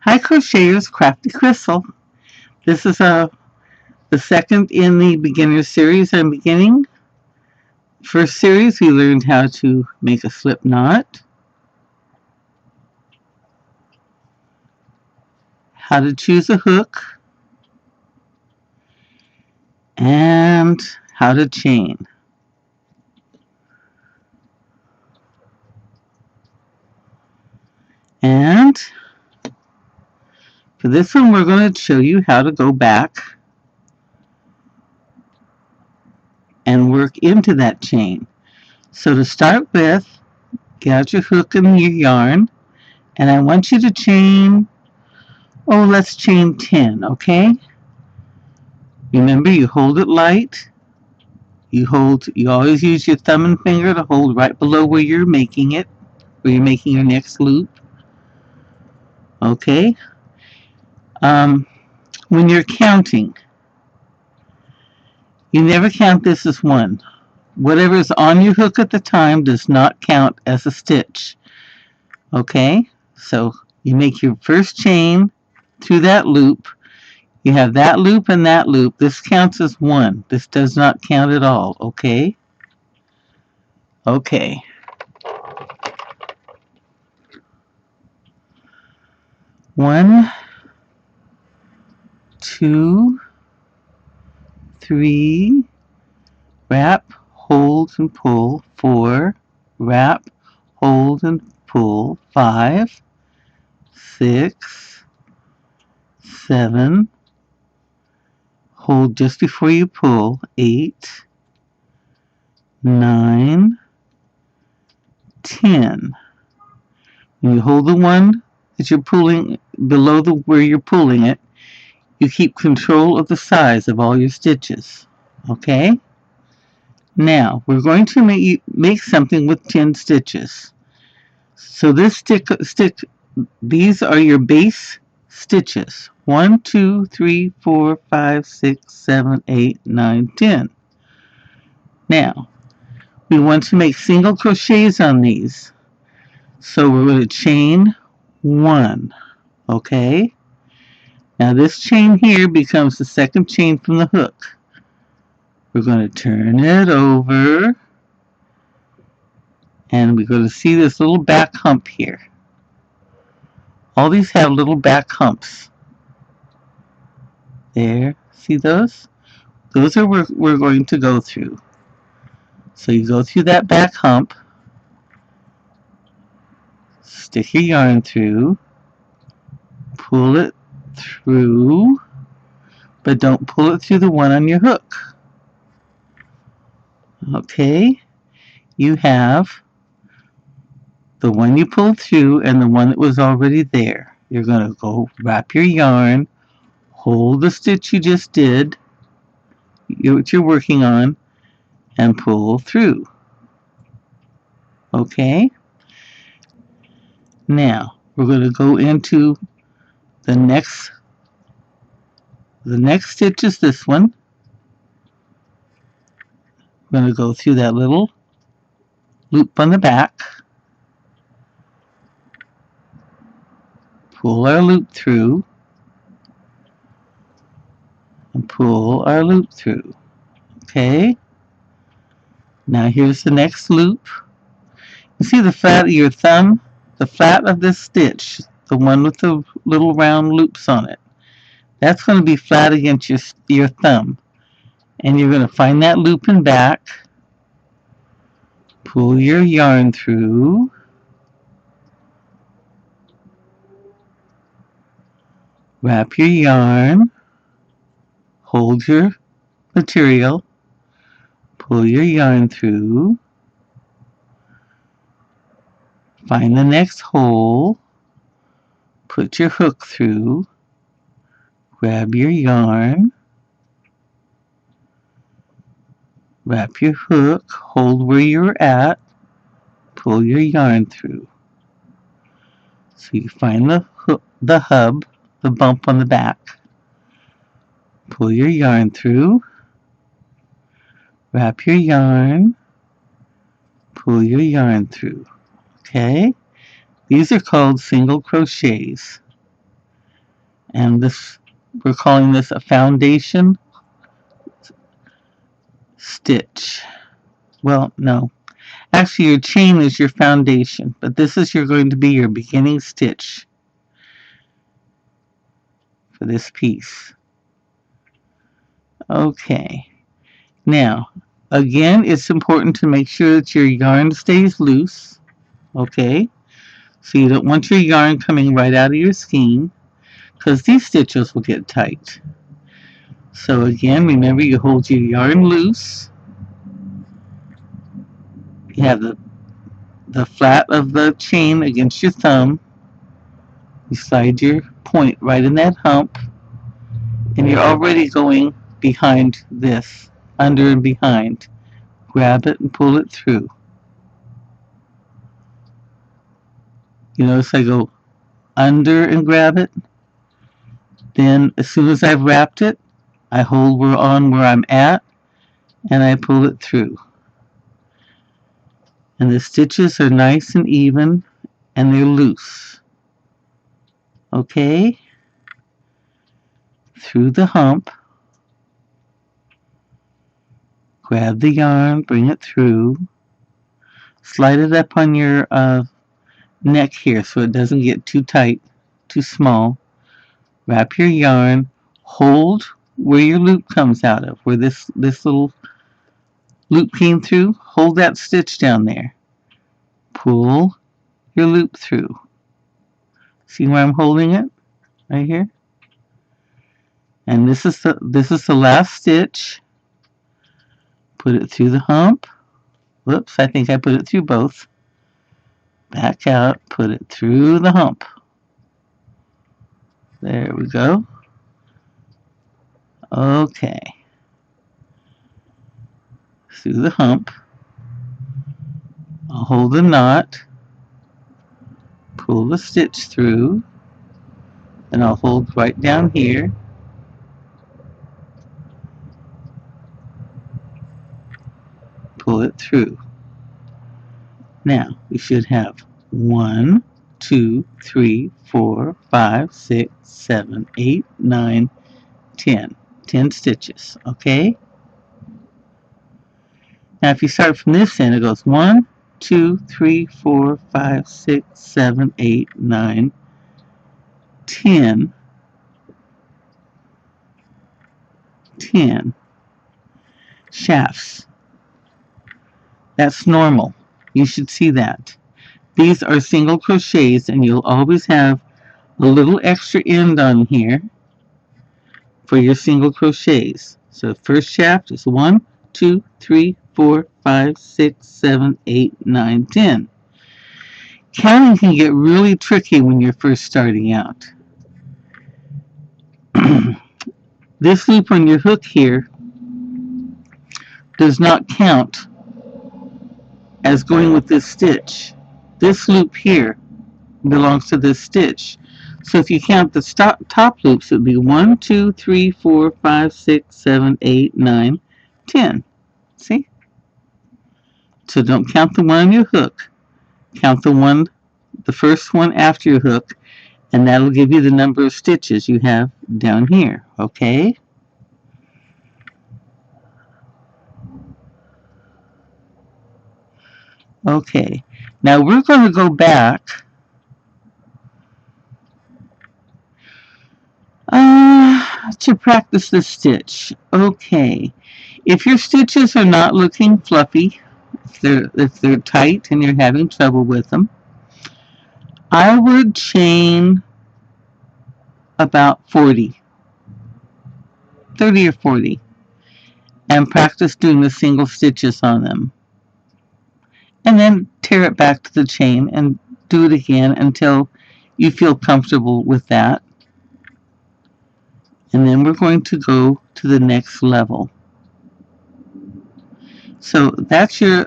Hi crocheters, Crafty Crystal. This is the second in the beginner series I'm beginning. First series we learned how to make a slip knot, how to choose a hook, and how to chain. And for this one we're going to show you how to go back and work into that chain. So to start with, get out your hook and your yarn, and I want you to chain, let's chain 10, okay? Remember, you hold it light. You always use your thumb and finger to hold right below where you're making it, where you're making your next loop. Okay? When you're counting, you never count this as one. Whatever is on your hook at the time does not count as a stitch. Okay? So you make your first chain through that loop. You have that loop and that loop. This counts as one. This does not count at all. Okay? Okay. One, two, three, wrap, hold, and pull. 4, wrap, hold, and pull. 5, 6, 7, hold just before you pull. 8, 9, 10. When you hold the one that you're pulling below where you're pulling it, you keep control of the size of all your stitches. Okay? Now, we're going to make something with 10 stitches. So these are your base stitches. 1, 2, 3, 4, 5, 6, 7, 8, 9, 10. Now, we want to make single crochets on these. So we're going to chain 1. Okay? Now this chain here becomes the second chain from the hook. We're going to turn it over, and we're going to see this little back hump here. All these have little back humps. There, see those? Those are where we're going to go through. So you go through that back hump, stick your yarn through, pull it through, but don't pull it through the one on your hook. Okay, you have the one you pulled through and the one that was already there. You're going to go wrap your yarn, hold the stitch you just did, what you're working on, and pull through. Okay? Now, we're going to go into the next stitch is this one. We're going to go through that little loop on the back, pull our loop through, and pull our loop through. Okay? Now here's the next loop. You see the flat of your thumb? The flat of this stitch, the one with the little round loops on it. That's going to be flat against your thumb. And you're going to find that loop and back, pull your yarn through, wrap your yarn, hold your material, pull your yarn through, find the next hole, put your hook through, grab your yarn, wrap your hook, hold where you're at, pull your yarn through. So you find the hook, the hub, the bump on the back, pull your yarn through, wrap your yarn, pull your yarn through. Okay? These are called single crochets. And this, we're calling this a foundation stitch. Well, no. Actually, your chain is your foundation, but this is going to be your beginning stitch for this piece. Okay. Now, again, it's important to make sure that your yarn stays loose. Okay. So you don't want your yarn coming right out of your skein, because these stitches will get tight. So again, remember, you hold your yarn loose. You have the flat of the chain against your thumb. You slide your point right in that hump, and you're already going behind this, under and behind. Grab it and pull it through. You notice I go under and grab it. Then as soon as I've wrapped it, I hold where I'm at, and I pull it through. And the stitches are nice and even, and they're loose. Okay? Through the hump. Grab the yarn, bring it through. Slide it up on your neck here so it doesn't get too tight, too small. Wrap your yarn. Hold where your loop comes out of, where this little loop came through. Hold that stitch down there. Pull your loop through. See where I'm holding it? Right here. And this is the last stitch. Put it through the hump. Whoops, I think I put it through both. Back out, put it through the hump. There we go. Okay. Through the hump. I'll hold the knot. Pull the stitch through. And I'll hold right down here. Pull it through. Now, we should have 1, 2, 3, 4, 5, 6, 7, 8, 9, 10. 10 stitches, okay? Now, if you start from this end, it goes 1, 2, 3, 4, 5, 6, 7, 8, 9, 10. 10 shafts. That's normal. You should see that. These are single crochets, and you'll always have a little extra end on here for your single crochets. So first shaft is 1, 2, 3, 4, 5, 6, 7, 8, 9, 10. Counting can get really tricky when you're first starting out. This loop on your hook here does not count as going with this stitch. This loop here belongs to this stitch. So if you count the top loops, it would be 1, 2, 3, 4, 5, 6, 7, 8, 9, 10. See? So don't count the one on your hook. Count the first one after your hook, and that'll give you the number of stitches you have down here. Okay? Okay. Now we're going to go back to practice the stitch. Okay. If your stitches are not looking fluffy, if they're tight and you're having trouble with them, I would chain about 30 or 40, and practice doing the single stitches on them. And then tear it back to the chain and do it again until you feel comfortable with that. And then we're going to go to the next level. So that's your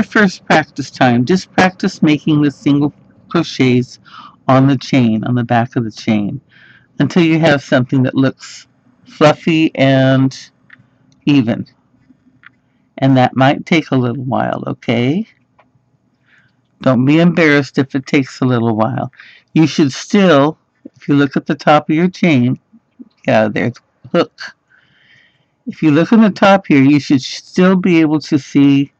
first practice time. Just practice making the single crochets on the chain, on the back of the chain, until you have something that looks fluffy and even. And that might take a little while, okay? Don't be embarrassed if it takes a little while. You should still, If you look at the top of your chain, yeah, there's hook. If you look on the top here, you should still be able to see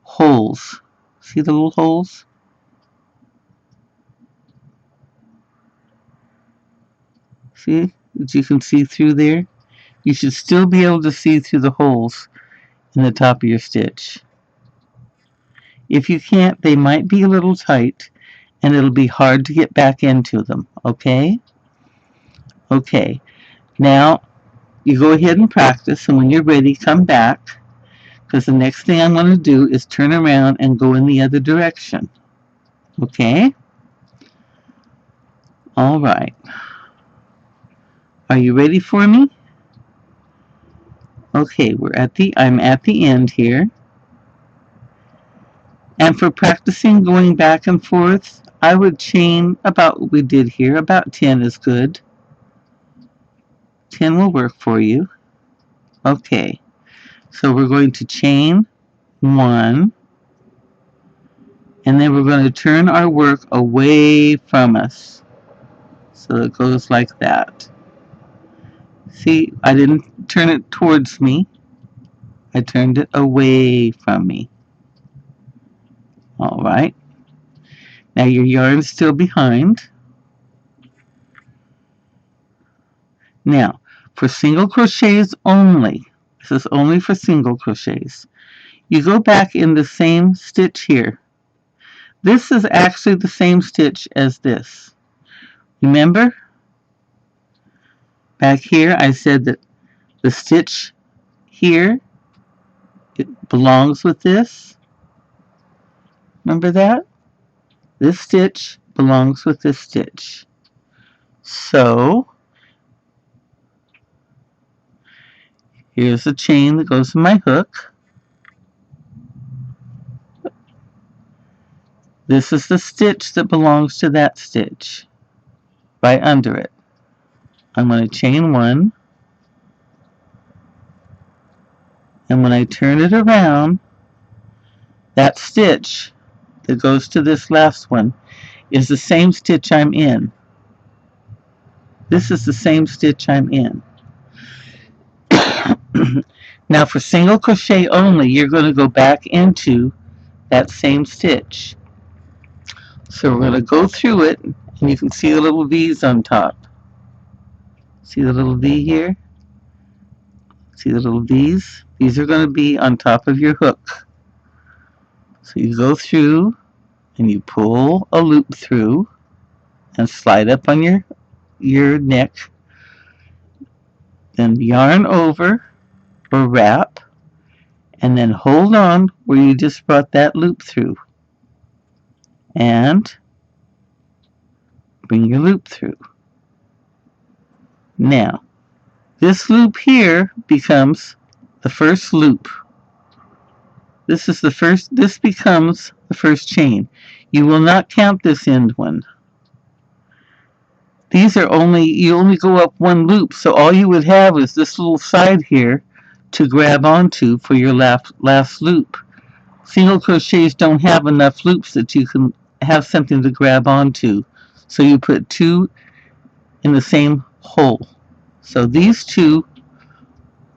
holes. See the little holes? See that you can see through there? You should still be able to see through the holes in the top of your stitch. If you can't, they might be a little tight and it'll be hard to get back into them, okay? Okay, now you go ahead and practice, and when you're ready, come back, because the next thing I'm going to do is turn around and go in the other direction, okay? All right. Are you ready for me? Okay, I'm at the end here. And for practicing going back and forth, I would chain about what we did here. About 10 is good. 10 will work for you. Okay, so we're going to chain 1, and then we're going to turn our work away from us. So it goes like that. See, I didn't turn it towards me. I turned it away from me. All right. Now your yarn's still behind. Now, for single crochets only, this is only for single crochets, you go back in the same stitch here. This is actually the same stitch as this. Remember? Back here I said that the stitch here, it belongs with this. Remember that? This stitch belongs with this stitch. So, here's the chain that goes in my hook. This is the stitch that belongs to that stitch, right under it. I'm going to chain 1, and when I turn it around, that stitch that goes to this last one is the same stitch I'm in. This is the same stitch I'm in. Now for single crochet only, you're going to go back into that same stitch. So we're going to go through it, and you can see the little V's on top. See the little V here? See the little V's? These are going to be on top of your hook. So you go through and you pull a loop through and slide up on your neck. Then yarn over or wrap, and then hold on where you just brought that loop through. And bring your loop through. Now, this loop here becomes the first loop. This becomes the first chain. You will not count this end one. You only go up one loop, so all you would have is this little side here to grab onto for your last loop. Single crochets don't have enough loops that you can have something to grab onto, so you put 2 in the same hole. So these 2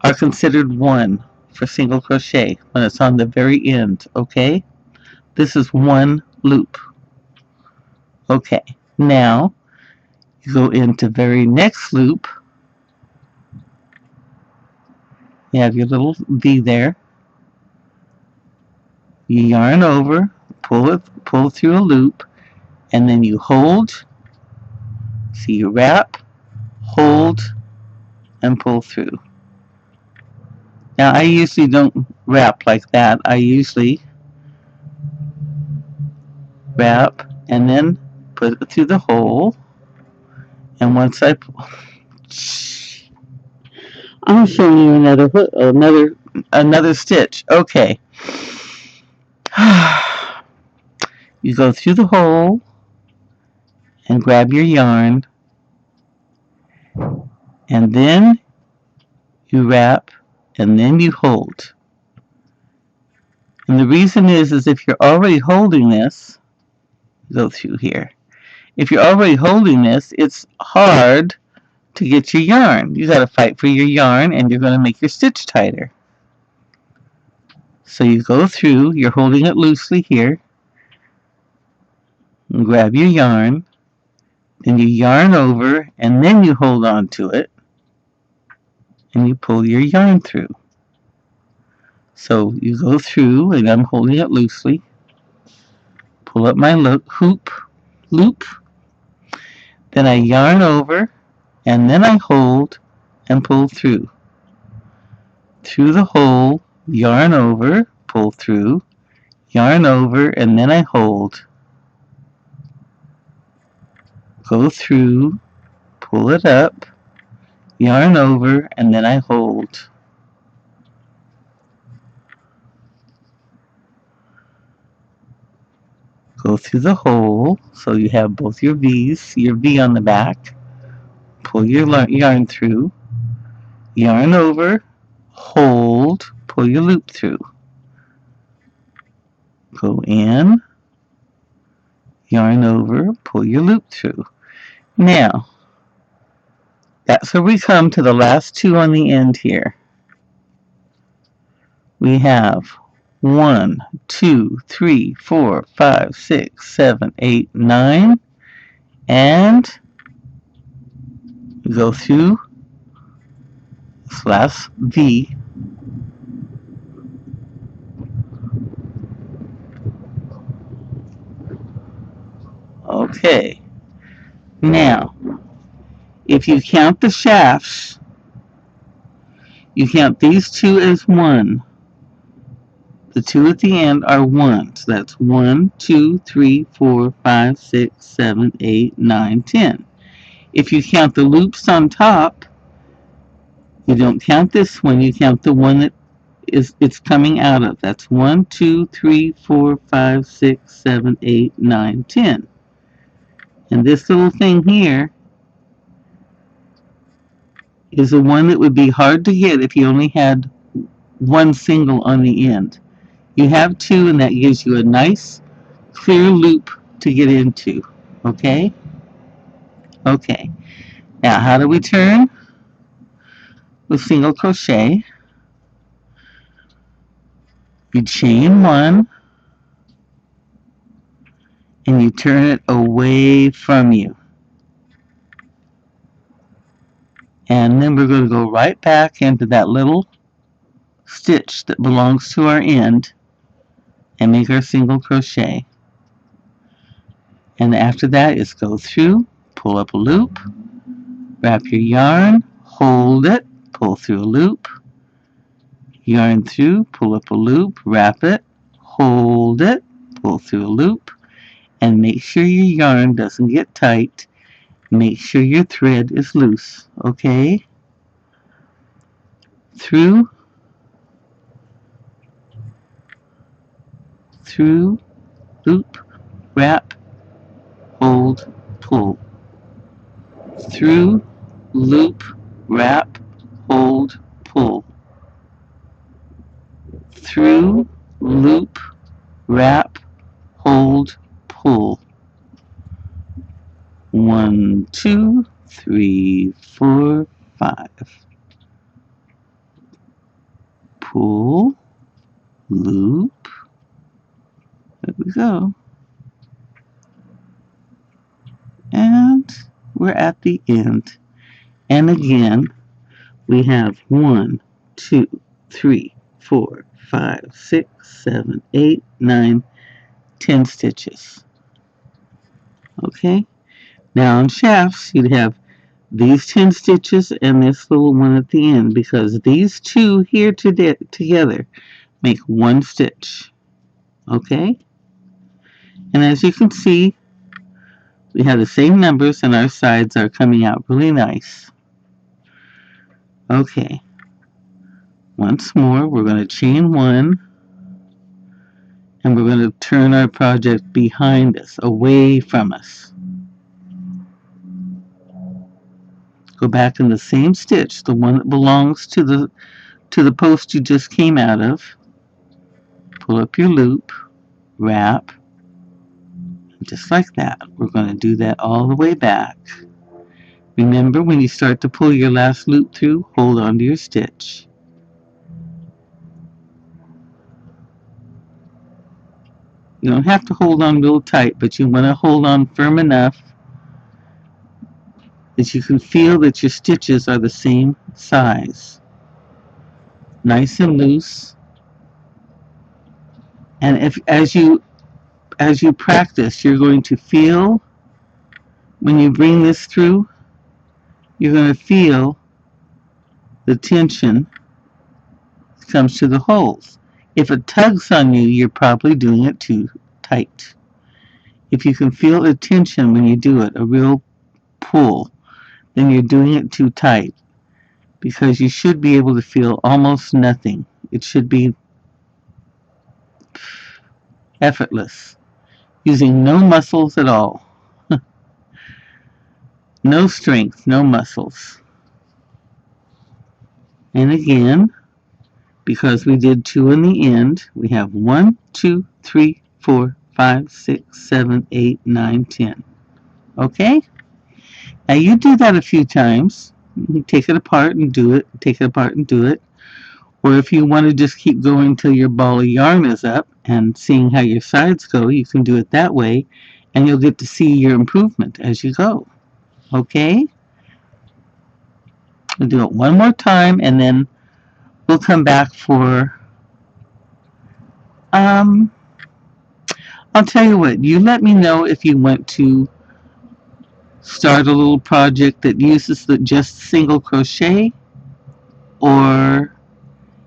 are considered 1 for single crochet when it's on the very end, okay? This is 1 loop. Okay, now you go into very next loop. You have your little V there. You yarn over, pull through a loop, and then you hold. So you wrap, hold, and pull through. Now I usually don't wrap like that. I usually wrap and then put it through the hole. And once I'm showing you another stitch. Okay. You go through the hole and grab your yarn, and then you wrap, and then you hold. And the reason is if you're already holding this, go through here. If you're already holding this, it's hard to get your yarn. You got to fight for your yarn, and you're going to make your stitch tighter. So you go through, you're holding it loosely here, and grab your yarn, then you yarn over, and then you hold on to it, and you pull your yarn through. So you go through, and I'm holding it loosely, pull up my hoop, loop, then I yarn over, and then I hold and pull through. Through the hole, yarn over, pull through, yarn over, and then I hold. Go through, pull it up, yarn over, and then I hold. Go through the hole, so you have both your V's, your V on the back, pull your yarn through, yarn over, hold, pull your loop through. Go in, yarn over, pull your loop through. Now, that's where we come to the last two on the end here. We have 1, 2, 3, 4, 5, 6, 7, 8, 9, and we go through this last V. Okay, now if you count the shafts, you count these two as 1. The two at the end are 1. So that's 1, 2, 3, 4, 5, 6, 7, 8, 9, 10. If you count the loops on top, you don't count this one, you count the one that it's coming out of. That's 1, 2, 3, 4, 5, 6, 7, 8, 9, 10. And this little thing here is the one that would be hard to get if you only had one single on the end. You have two, and that gives you a nice clear loop to get into. Okay? Okay. Now, how do we turn? With single crochet. You chain 1, and you turn it away from you. And then we're going to go right back into that little stitch that belongs to our end and make our single crochet. And after that is go through, pull up a loop, wrap your yarn, hold it, pull through a loop, yarn through, pull up a loop, wrap it, hold it, pull through a loop, and make sure your yarn doesn't get tight. Make sure your thread is loose, okay? Through, loop, wrap, hold, pull. Through, loop, wrap, hold, pull. Through, loop, wrap, hold, pull. 1, 2, 3, 4, 5. Pull, loop. There we go. And we're at the end. And again, we have 1, 2, 3, 4, 5, 6, 7, 8, 9, 10 stitches. Okay? Now on shafts, you'd have these 10 stitches and this little one at the end, because these two here together make one stitch. Okay? And as you can see, we have the same numbers and our sides are coming out really nice. Okay. Once more, we're going to chain 1, and we're going to turn our project behind us, away from us. Go back in the same stitch, the one that belongs to the post you just came out of. Pull up your loop, wrap, just like that. We're going to do that all the way back. Remember, when you start to pull your last loop through, hold on to your stitch. You don't have to hold on real tight, but you want to hold on firm enough that you can feel that your stitches are the same size. Nice and loose. And if as you practice, you're going to feel, when you bring this through, you're going to feel the tension comes to the holes. If it tugs on you, you're probably doing it too tight. If you can feel a tension when you do it, a real pull, then you're doing it too tight, because you should be able to feel almost nothing. It should be effortless, using no muscles at all. No strength, no muscles. And again, because we did 2 in the end, we have 1, 2, 3, 4, 5, 6, 7, 8, 9, 10. Okay? Now you do that a few times. You take it apart and do it, take it apart and do it. Or if you want to just keep going till your ball of yarn is up and seeing how your sides go, you can do it that way, and you'll get to see your improvement as you go. Okay? We'll do it one more time, and then we'll come back for, I'll tell you what, you let me know if you want to start a little project that uses the just single crochet, or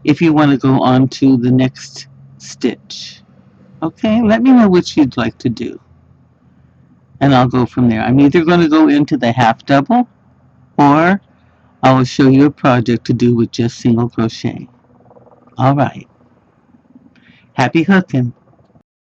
if you want to go on to the next stitch. Okay, let me know which you'd like to do, and I'll go from there. I'm either going to go into the half double, or I will show you a project to do with just single crochet. All right, happy hooking.